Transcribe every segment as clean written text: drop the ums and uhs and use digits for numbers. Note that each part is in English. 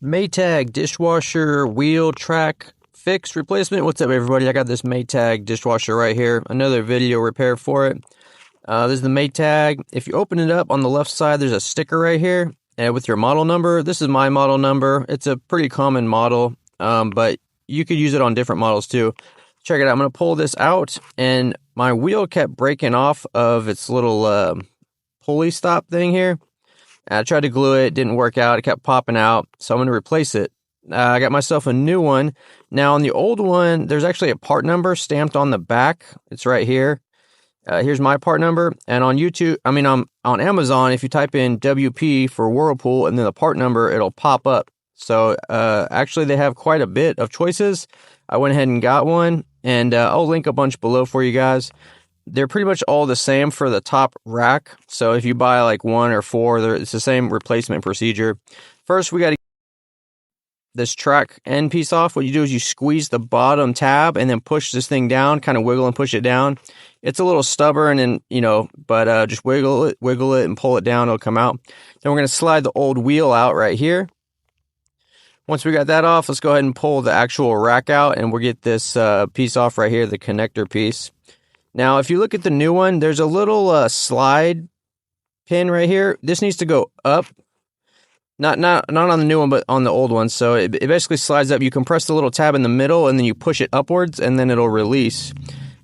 Maytag dishwasher wheel track fix replacement. What's up, everybody? I got this Maytag dishwasher right here. Another video repair for it. This is the Maytag. If you open it up on the left side, there's a sticker right here with your model number. This is my model number. It's a pretty common model, but you could use it on different models too. Check it out. I'm going to pull this out, and my wheel kept breaking off of its little pulley stop thing here. I tried to glue it, didn't work out. It kept popping out, so I'm going to replace it. I got myself a new one. Now, on the old one, there's actually a part number stamped on the back. It's right here. Here's my part number. And on on Amazon, if you type in WP for Whirlpool and then the part number, it'll pop up. So actually, they have quite a bit of choices. I went ahead and got one, and I'll link a bunch below for you guys. They're pretty much all the same for the top rack. So if you buy like one or four, it's the same replacement procedure. First, we got to get this track end piece off. What you do is you squeeze the bottom tab and then push this thing down, kind of wiggle and push it down. It's a little stubborn, and but just wiggle it and pull it down. It'll come out. Then we're going to slide the old wheel out right here. Once we got that off, let's go ahead and pull the actual rack out, and we'll get this piece off right here, the connector piece. Now, if you look at the new one, there's a little slide pin right here. This needs to go up. Not on the new one, but on the old one. So it basically slides up. You compress the little tab in the middle, and then you push it upwards, and then it'll release.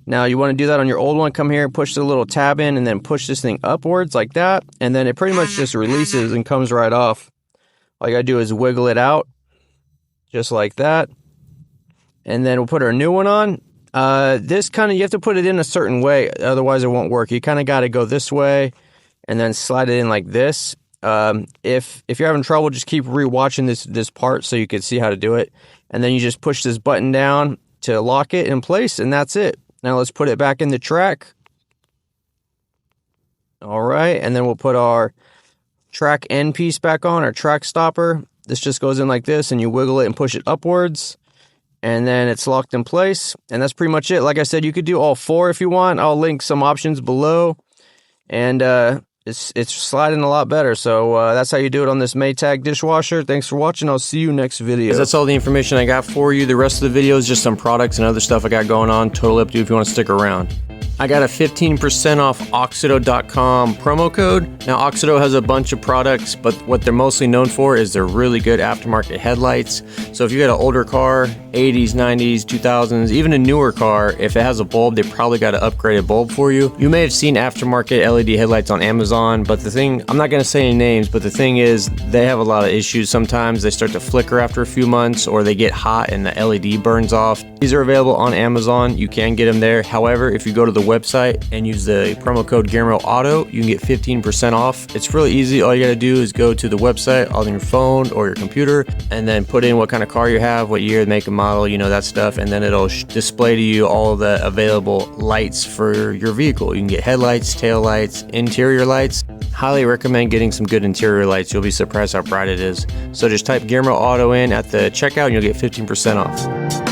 Now, you want to do that on your old one. Come here, push the little tab in, and then push this thing upwards like that. And then it pretty much just releases and comes right off. All you got to do is wiggle it out, just like that. And then we'll put our new one on. This you have to put it in a certain way, otherwise it won't work. You kind of got to go this way and then slide it in like this. If you're having trouble, just keep rewatching this part so you can see how to do it. And then you just push this button down to lock it in place, and that's it. Now let's put it back in the track. All right, and then we'll put our track end piece back on, our track stopper. This just goes in like this, and you wiggle it and push it upwards. And then it's locked in place, and that's pretty much it. Like I said, you could do all four if you want. I'll link some options below, and it's sliding a lot better. So that's how you do it on this Maytag dishwasher. Thanks for watching. I'll see you next video. That's all the information I got for you. The rest of the video is just some products and other stuff I got going on. Totally up to you if you want to stick around. I got a 15% off AUXITO.com promo code. Now, AUXITO has a bunch of products, but what they're mostly known for is their really good aftermarket headlights. So if you got an older car, 80s, 90s, 2000s, even a newer car, if it has a bulb, they probably got an upgraded bulb for you. You may have seen aftermarket LED headlights on Amazon, but the thing, I'm not going to say any names, but the thing is, they have a lot of issues. Sometimes they start to flicker after a few months, or they get hot and the LED burns off. These are available on Amazon. You can get them there. However, if you go to the website and use the promo code GearmoAuto, you can get 15% off. It's really easy. All you got to do is go to the website on your phone or your computer, and then put in what kind of car you have, what year, make and model, that stuff, and then it'll display to you all the available lights for your vehicle. You can get headlights, tail lights, interior lights. Highly recommend getting some good interior lights. You'll be surprised how bright it is. So just type GearmoAuto in at the checkout and you'll get 15% off.